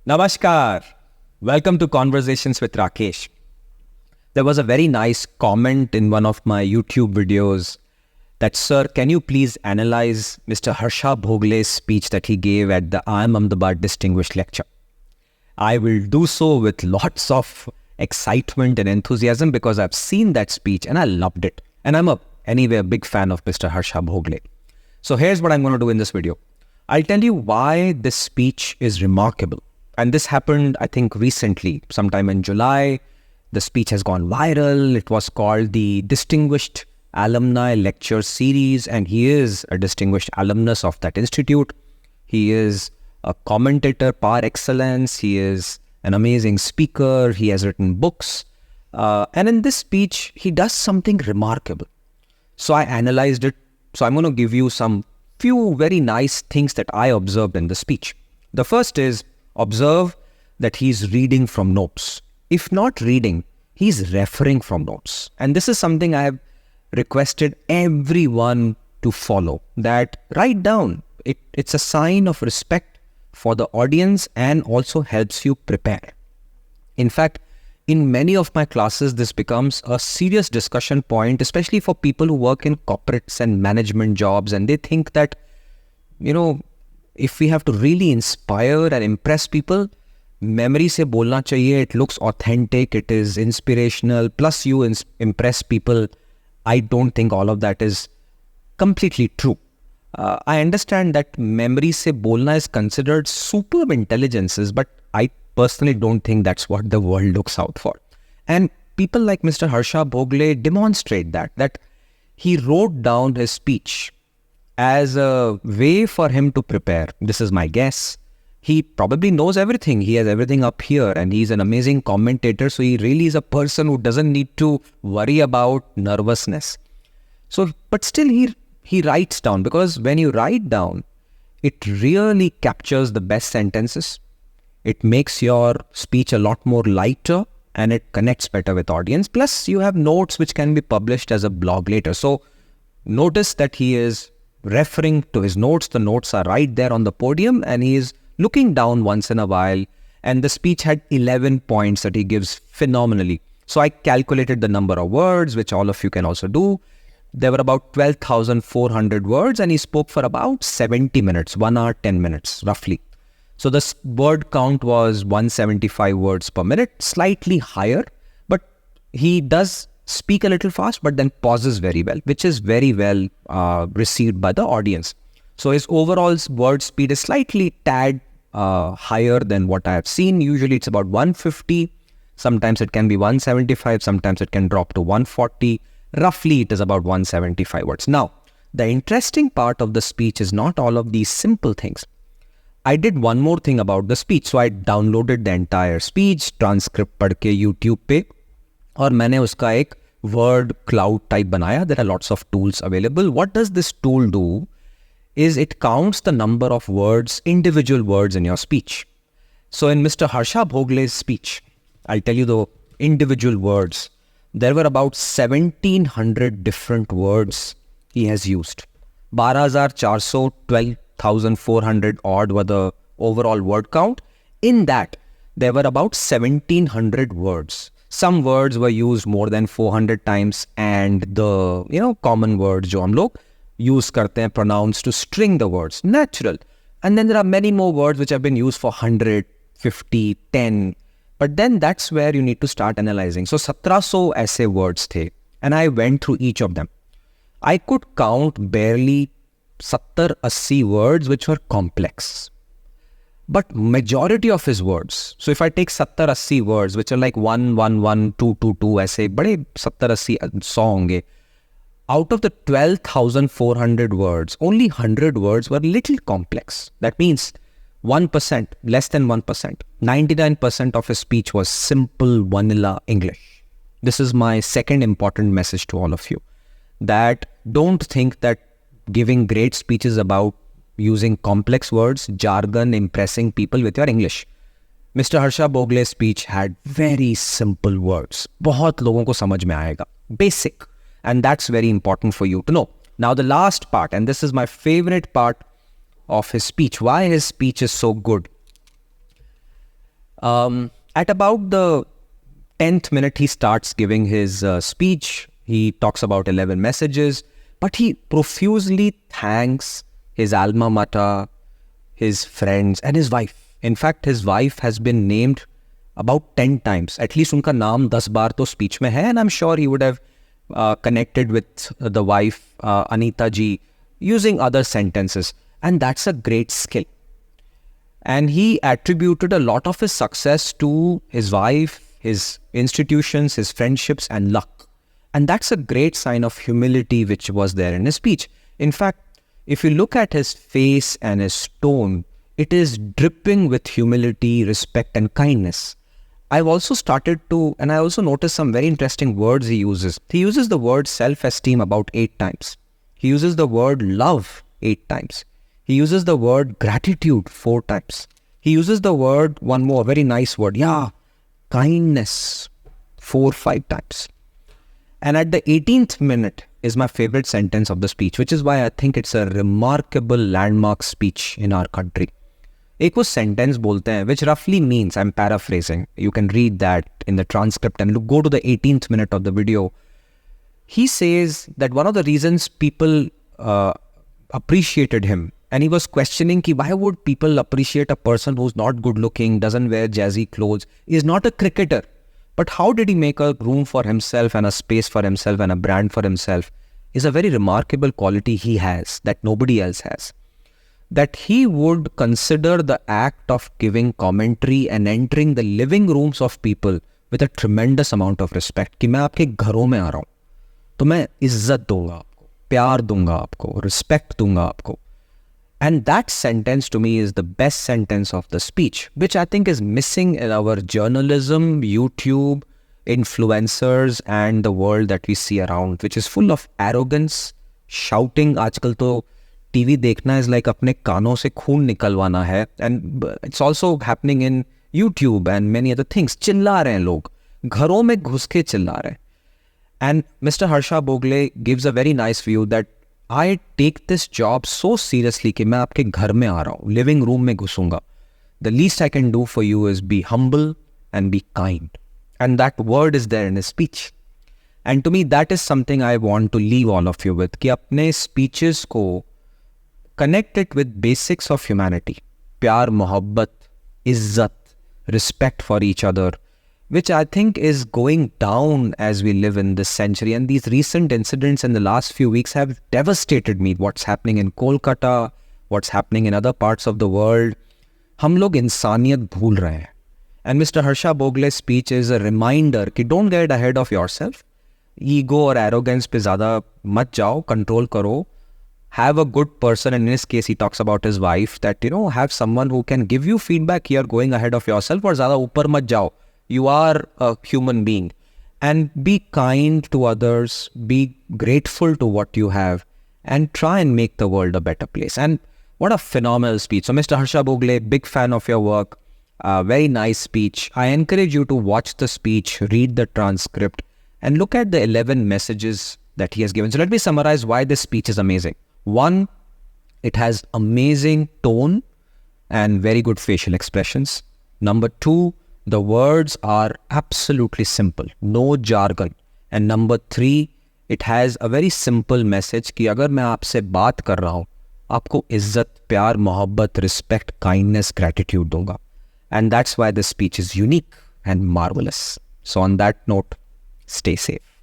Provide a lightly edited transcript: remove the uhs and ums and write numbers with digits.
Namaskar. Welcome to Conversations with Rakesh. There was a very nice comment in one of my YouTube videos that, sir, can you please analyze Mr. Harsha Bhogle's speech that he gave at the IIM Ahmedabad Distinguished Lecture? I will do so with lots of excitement and enthusiasm because I've seen that speech and I loved it. And I'm anyway a big fan of Mr. Harsha Bhogle. So here's what I'm going to do in this video. I'll tell you why this speech is remarkable. And this happened, I think, recently, sometime in July. The speech has gone viral. It was called the Distinguished Alumni Lecture Series, and he is a distinguished alumnus of that institute. He is a commentator par excellence. He is an amazing speaker. He has written books. And in this speech, he does something remarkable. So I analyzed it. So I'm going to give you some few very nice things that I observed in the speech. The first is, observe that he's reading from notes. If not reading, he's referring from notes. And this is something I have requested everyone to follow. That write down. It's a sign of respect for the audience and also helps you prepare. In fact, in many of my classes, this becomes a serious discussion point, especially for people who work in corporates and management jobs. And they think that, if we have to really inspire and impress people, memory se bolna chahiye, it looks authentic, it is inspirational, plus you impress people. I don't think all of that is completely true. I understand that memory se bolna is considered superb intelligences, but I personally don't think that's what the world looks out for. And people like Mr. Harsha Bhogle demonstrate that he wrote down his speech as a way for him to prepare. This is my guess. He probably knows everything. He has everything up here and he's an amazing commentator. So he really is a person who doesn't need to worry about nervousness. So, but still he writes down, because when you write down, it really captures the best sentences. It makes your speech a lot more lighter and it connects better with audience. Plus you have notes which can be published as a blog later. So notice that he is referring to his notes. The notes are right there on the podium and he is looking down once in a while. And the speech had 11 points that he gives phenomenally. So I calculated the number of words, which all of you can also do. There were about 12,400 words and he spoke for about 70 minutes, 1 hour, 10 minutes, roughly. So the word count was 175 words per minute, slightly higher, but he does speak a little fast, but then pauses very well, which is very well received by the audience. So his overall word speed is slightly tad higher than what I have seen. Usually it's about 150. Sometimes it can be 175. Sometimes it can drop to 140. Roughly it is about 175 words. Now, the interesting part of the speech is not all of these simple things. I did one more thing about the speech. So I downloaded the entire speech, transcript पढ़ के YouTube पे, और मैंने उसका एक word cloud type बनाया. There are lots of tools available. What does this tool do is it counts the number of words, individual words in your speech. So in Mr. Harsha Bhogle's speech, I'll tell you the individual words. There were about 1,700 different words he has used. 12,400, 12,400 odd were the overall word count. In that, there were about 1,700 words. Some words were used more than 400 times, and the common words जो हम लोग use करते हैं, pronounce to string the words, natural. And then there are many more words which have been used for 100, 50, 10. But then that's where you need to start analyzing. So 1,700 ऐसे words थे, and I went through each of them. I could count barely 70-80 words which were complex. But majority of his words, so if I take 70-80 words which are like 1, 1, 1, 2, 2, 2, ऐसे बड़े 70-80 100 होंगे, out of the 12,400 words, only 100 words were little complex. That means 1%, less than 1%. 99% of his speech was simple, vanilla English. This is my second important message to all of you. That don't think that giving great speeches about using complex words, jargon, impressing people with your English. Mr. Harsha Bhogle's speech had very simple words. बहुत लोगों को समझ में आएगा. Basic. And that's very important for you to know. Now the last part, and this is my favorite part of his speech. Why his speech is so good. At about the 10th minute, he starts giving his speech. He talks about 11 messages, but he profusely thanks his alma mater, his friends, and his wife. In fact, his wife has been named about 10 times. At least unka naam 10 baar to speech mein hai, and I'm sure he would have connected with the wife, Anita ji, using other sentences. And that's a great skill. And he attributed a lot of his success to his wife, his institutions, his friendships, and luck. And that's a great sign of humility which was there in his speech. In fact, if you look at his face and his tone, it is dripping with humility, respect, and kindness. I've also started to, and I also noticed some very interesting words he uses. He uses the word self-esteem about 8 times. He uses the word love 8 times. He uses the word gratitude 4 times. He uses the word, one more, very nice word, kindness 4-5 times. And at the 18th minute is my favorite sentence of the speech, which is why I think it's a remarkable landmark speech in our country. एक वो sentence बोलते हैं, which roughly means, I'm paraphrasing, you can read that in the transcript and go to the 18th minute of the video. He says that one of the reasons people appreciated him, and he was questioning ki why would people appreciate a person who's not good looking, doesn't wear jazzy clothes, is not a cricketer. But how did he make a room for himself and a space for himself and a brand for himself is a very remarkable quality he has that nobody else has. That he would consider the act of giving commentary and entering the living rooms of people with a tremendous amount of respect. कि मैं आपके घरों में आ रहा हूँ, तो मैं इज्जत दूंगा आपको, प्यार दूंगा आपको, respect दूंगा आपको. And that sentence to me is the best sentence of the speech, which I think is missing in our journalism, YouTube, influencers, and the world that we see around, which is full of arrogance, shouting. आजकल तो TV देखना is like अपने कानों से खून निकलवाना है. And it's also happening in YouTube and many other things. चिल्ला रहे हैं लोग, घरों में घुस के चिल्ला रहे हैं. And Mr. Harsha Bhogle gives a very nice view that I take this job so seriously कि मैं आपके घर में आ रहा हूँ, living room में घुसूंगा. The least I can do for you is be humble and be kind. And that word is there in his speech. And to me, that is something I want to leave all of you with, कि अपने speeches को connect it with basics of humanity. प्यार, मोहब्बत, इज्जत, respect for each other, which I think is going down as we live in this century. And these recent incidents in the last few weeks have devastated me. What's happening in Kolkata, what's happening in other parts of the world. हम लोग इंसानियत भूल रहे हैं. And Mr. Harsha Bhogle's speech is a reminder कि don't get ahead of yourself. Ego or arrogance पे ज़्यादा मत जाओ, control करो. Have a good person, and in this case he talks about his wife, that have someone who can give you feedback here going ahead of yourself, और ज़्यादा ऊपर मत जाओ. You are a human being, and be kind to others, be grateful to what you have, and try and make the world a better place. And what a phenomenal speech. So Mr. Harsha Bhogle, big fan of your work, very nice speech. I encourage you to watch the speech, read the transcript, and look at the 11 messages that he has given. So let me summarize why this speech is amazing. 1, it has amazing tone and very good facial expressions. Number 2, the words are absolutely simple, no jargon. And number 3, it has a very simple message कि अगर मैं आपसे बात कर रहा हूँ, आपको इज्जत, प्यार, मोहब्बत, respect, kindness, gratitude दूंगा. And that's why this speech is unique and marvelous. So on that note, stay safe.